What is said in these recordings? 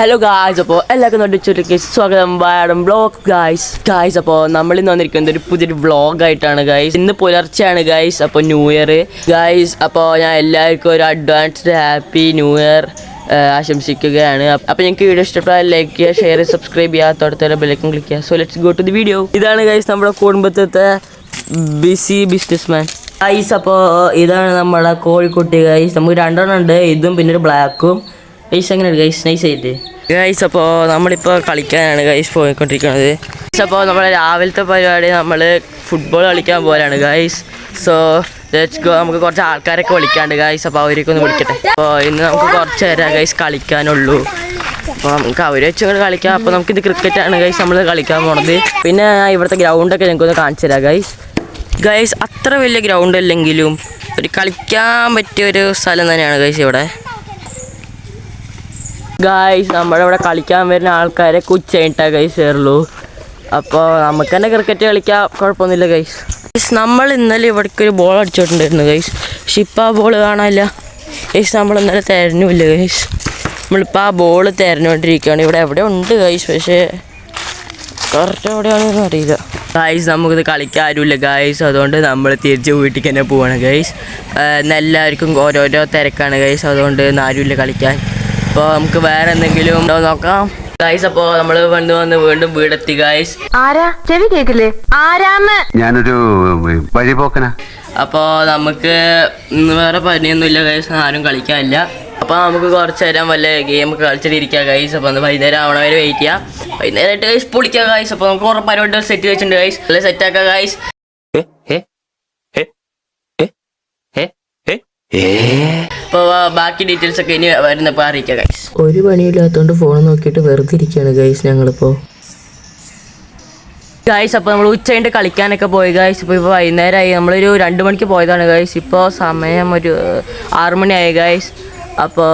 Hello guys, അപ്പോൾ എല്ലാവർക്കും നോട്ടിച്ചൊരു സ്വാഗതം വാടം വ്ളോഗ് ഗായ്സ്. അപ്പോൾ നമ്മളിന്ന് വന്നിരിക്കുന്നത് ഒരു പുതിയൊരു വ്ളോഗായിട്ടാണ് ഗായ്സ്. ഇന്ന് പുലർച്ചെയാണ് ഗായ്സ്. അപ്പോൾ ന്യൂ ഇയർ ഗായ്സ്. അപ്പോൾ ഞാൻ എല്ലാവർക്കും ഒരു അഡ്വാൻസ്ഡ് ഹാപ്പി ന്യൂ ഇയർ ആശംസിക്കുകയാണ്. അപ്പോൾ ഞങ്ങൾക്ക് വീഡിയോ ഇഷ്ടപ്പെട്ടാൽ ലൈക്ക് ചെയ്യുക, ഷെയർ ചെയ്യുക, സബ്സ്ക്രൈബ് ചെയ്യുക, തൊട്ടടുത്ത ബെല്ലൈക്കൺ ക്ലിക്ക് ചെയ്യുക. So let's go to the video. ഇതാണ് ഗായ്സ് നമ്മുടെ കുടുംബത്തിലത്തെ ബിസി ബിസിനസ്മാൻ ഗായ്സ്. അപ്പോൾ ഇതാണ് നമ്മുടെ കോഴിക്കുട്ടി ഗായ്സ്. നമുക്ക് രണ്ടെണ്ണം ഉണ്ട്, ഇതും പിന്നെ ഒരു ബ്ലാക്കും. ഗൈസ് എങ്ങനെയാണ് ഗൈസ്? നൈസ് ആയിട്ട് ഗൈസ്. അപ്പോൾ നമ്മളിപ്പോൾ കളിക്കാനാണ് ഗൈസ് പോയിക്കൊണ്ടിരിക്കുന്നത് ഗൈസ്. അപ്പോൾ നമ്മുടെ രാവിലത്തെ പരിപാടി നമ്മൾ ഫുട്ബോൾ കളിക്കാൻ പോലാണ് ഗൈസ്. So let's go. നമുക്ക് കുറച്ച് ആൾക്കാരൊക്കെ വിളിക്കാണ്ട് ഗൈസ്. അപ്പോൾ അവരൊക്കെ ഒന്ന് വിളിക്കട്ടെ. അപ്പോൾ ഇന്ന് നമുക്ക് കുറച്ച് നേരം ഗൈസ് കളിക്കാനുള്ളൂ. അപ്പോൾ നമുക്ക് അവരെ വെച്ച് കളിക്കാം. അപ്പോൾ നമുക്കിത് ക്രിക്കറ്റാണ് ഗൈസ് നമ്മൾ കളിക്കാൻ പോണത്. പിന്നെ ഇവിടുത്തെ ഗ്രൗണ്ടൊക്കെ ഞങ്ങൾക്കൊന്ന് കാണിച്ചു തരാം ഗൈസ്. അത്ര വലിയ ഗ്രൗണ്ട് അല്ലെങ്കിലും ഒരു കളിക്കാൻ പറ്റിയൊരു സ്ഥലം തന്നെയാണ് ഗൈസ് ഇവിടെ ഗായ്സ്. നമ്മുടെ ഇവിടെ കളിക്കാൻ വരുന്ന ആൾക്കാരെ ഉച്ച കഴിഞ്ഞിട്ടാണ് ഗൈസ് കയറുള്ളൂ. അപ്പോൾ നമുക്ക് തന്നെ ക്രിക്കറ്റ് കളിക്കാം, കുഴപ്പമൊന്നുമില്ല ഗൈസ്. നമ്മൾ ഇന്നലെ ഇവിടേക്കൊരു ബോൾ അടിച്ചിട്ടുണ്ടായിരുന്നു ഗൈസ്. പക്ഷെ ഇപ്പോൾ ആ ബോൾ കാണാനില്ല ഗൈസ്. നമ്മൾ ഇന്നലെ തരുന്നില്ല ഗൈസ്. നമ്മളിപ്പോൾ ആ ബോൾ തരുന്നുകൊണ്ടിരിക്കുകയാണ്. ഇവിടെ എവിടെ ഉണ്ട് ഗൈസ്, പക്ഷേ കറക്റ്റ് എവിടെയാണെന്ന് അറിയില്ല ഗൈസ്. നമുക്കിത് കളിക്കാൻ ആരുമില്ല ഗൈസ്. അതുകൊണ്ട് നമ്മൾ തിരിച്ച് വീട്ടിൽ തന്നെ പോവാണ് ഗൈസ്. എല്ലാവർക്കും ഓരോരോ തിരക്കാണ് ഗൈസ്. അതുകൊണ്ട് ആരുമില്ല കളിക്കാൻ. അപ്പോൾ നമുക്ക് വേറെ എന്തെങ്കിലും ഉണ്ടോ നോക്കാം ഗൈസ്. അപ്പോൾ നമ്മൾ വന്ന് വീണ്ടും വീടെത്തി ഗൈസ്. ആരാ ചെവി കേക്കില്ലേ? ആരാന്ന്? ഞാനൊരു വഴിപോക്കനാ. അപ്പോൾ നമുക്ക് വേറെ പനിയൊന്നുമില്ല ഗൈസ്, ആരും കളിക്കാനില്ല. അപ്പോൾ നമുക്ക് കുറച്ച് നേരം വല്ല ഗെയിം കളിച്ചിട്ടിരിക്കുക ഗൈസ്. അപ്പോൾ ഒന്ന് വൈകുന്നേരം ആവണ വരെ വെയിറ്റ് ചെയ്യാം. വൈകുന്നേരമായിട്ട് ഗൈസ് പൊളിക്കുക ഗൈസ്. അപ്പോൾ നമുക്ക് കുറേ പരിപാടികൾ സെറ്റ് വെച്ചിട്ടുണ്ട് ഗൈസ്. നല്ല സെറ്റാക്കുക ഗൈസ്. അപ്പോൾ ബാക്കി ഡീറ്റെയിൽസ് ഒക്കെ ഇനി വരുന്നപ്പോൾ അറിയിക്കുക ഗൈസ്. ഒരു പണിയില്ലാത്തതുകൊണ്ട് ഫോൺ നോക്കിയിട്ട് വെറുതെ ഇരിക്കുകയാണ് ഗൈസ് ഞങ്ങളിപ്പോൾ ഗൈസ്. അപ്പോൾ നമ്മൾ ഉച്ച കഴിഞ്ഞിട്ട് കളിക്കാനൊക്കെ പോയി ഗൈസ്. ഇപ്പോൾ വൈകുന്നേരമായി. നമ്മളൊരു 2 മണിക്ക് പോയതാണ് ഗൈസ്. ഇപ്പോൾ സമയം ഒരു 6 മണിയായി ഗൈസ്. അപ്പോൾ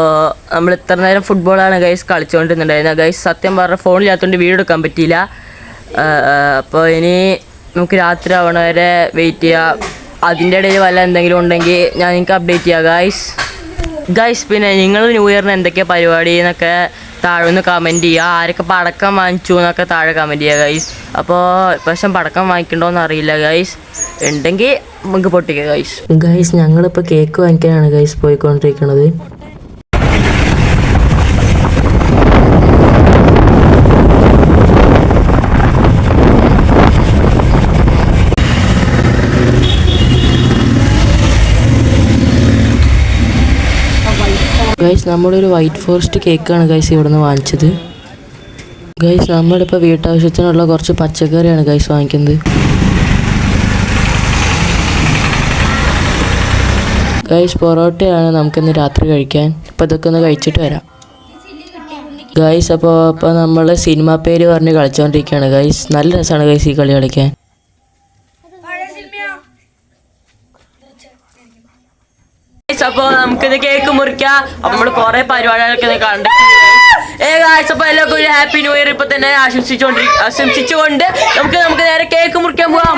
നമ്മൾ ഇത്ര നേരം ഫുട്ബോളാണ് ഗൈസ് കളിച്ചുകൊണ്ടിരുന്നുണ്ടായിരുന്നത് ഗൈസ്. സത്യം പറഞ്ഞാൽ ഫോണില്ലാത്തതുകൊണ്ട് വീഡിയോ എടുക്കാൻ പറ്റിയില്ല. അപ്പോൾ ഇനി നമുക്ക് രാത്രി ആവണ വരെ വെയിറ്റ് ചെയ്യുക. അതിൻ്റെ ഇടയിൽ വല്ല എന്തെങ്കിലും ഉണ്ടെങ്കിൽ ഞാൻ നിങ്ങൾക്ക് അപ്ഡേറ്റ് ചെയ്യാം ഗൈസ്. പിന്നെ നിങ്ങൾ ന്യൂ ഇയറിന് എന്തൊക്കെയാണ് പരിപാടി എന്നൊക്കെ താഴെ ഒന്ന് കമൻറ്റ് ചെയ്യുക. ആരൊക്കെ പടക്കം വാങ്ങിച്ചു എന്നൊക്കെ താഴെ കമൻറ്റ് ചെയ്യുക ഗൈസ്. അപ്പോൾ പക്ഷേ പടക്കം വാങ്ങിക്കണ്ടോയെന്ന് അറിയില്ല ഗൈസ്. ഉണ്ടെങ്കിൽ നമുക്ക് പൊട്ടിക്കുക ഗൈസ്. ഞങ്ങളിപ്പോൾ കേക്ക് വാങ്ങിക്കാനാണ് ഗൈസ് പോയിക്കൊണ്ടിരിക്കുന്നത്. ഗൈസ് നമ്മളൊരു വൈറ്റ് ഫോറസ്റ്റ് കേക്കാണ് ഗൈസ് ഇവിടെ നിന്ന് വാങ്ങിച്ചത് ഗൈസ്. നമ്മളിപ്പോൾ വീട്ടാവശ്യത്തിനുള്ള കുറച്ച് പച്ചക്കറിയാണ് ഗൈസ് വാങ്ങിക്കുന്നത് ഗൈസ്. പൊറോട്ടയാണ് നമുക്കിന്ന് രാത്രി കഴിക്കാൻ. അപ്പോൾ ഇതൊക്കെ ഒന്ന് കഴിച്ചിട്ട് വരാം ഗൈസ്. അപ്പോൾ നമ്മൾ സിനിമ പേര് പറഞ്ഞ് കളിച്ചുകൊണ്ടിരിക്കുകയാണ് ഗൈസ്. നല്ല രസമാണ് ഗൈസ് ഈ കളി കളിക്കാൻ. അപ്പോൾ നമുക്കിത് കേക്ക് മുറിക്കാം. അപ്പോൾ നമ്മൾ കുറേ പരിപാടികളൊക്കെ കണ്ടക്ട് ഗൈസ്. അപ്പോൾ എല്ലാവർക്കും ഒരു ഹാപ്പി ന്യൂ ഇയർ ഇപ്പോൾ തന്നെ ആശംസിച്ചുകൊണ്ട് നമുക്ക് നേരെ കേക്ക് മുറിക്കാൻ പോവാം.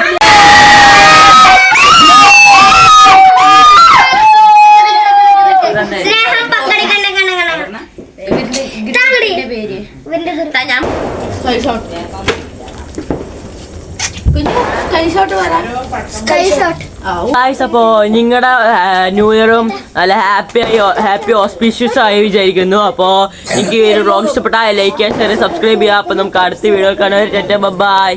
അപ്പോൾ നിങ്ങളുടെ ന്യൂ ഇയറും നല്ല ഹാപ്പി ഓസ്പീഷ്യസ് ആയി വിചാരിക്കുന്നു. അപ്പോൾ എനിക്ക് ഈ വ്ളോഗ് ഇഷ്ടപ്പെട്ടാൽ ലൈക്ക് ചെയ്യുക, ഷെയർ, സബ്സ്ക്രൈബ് ചെയ്യുക. അപ്പോൾ നമുക്ക് അടുത്ത വീഡിയോ കാണാൻ. ബൈ.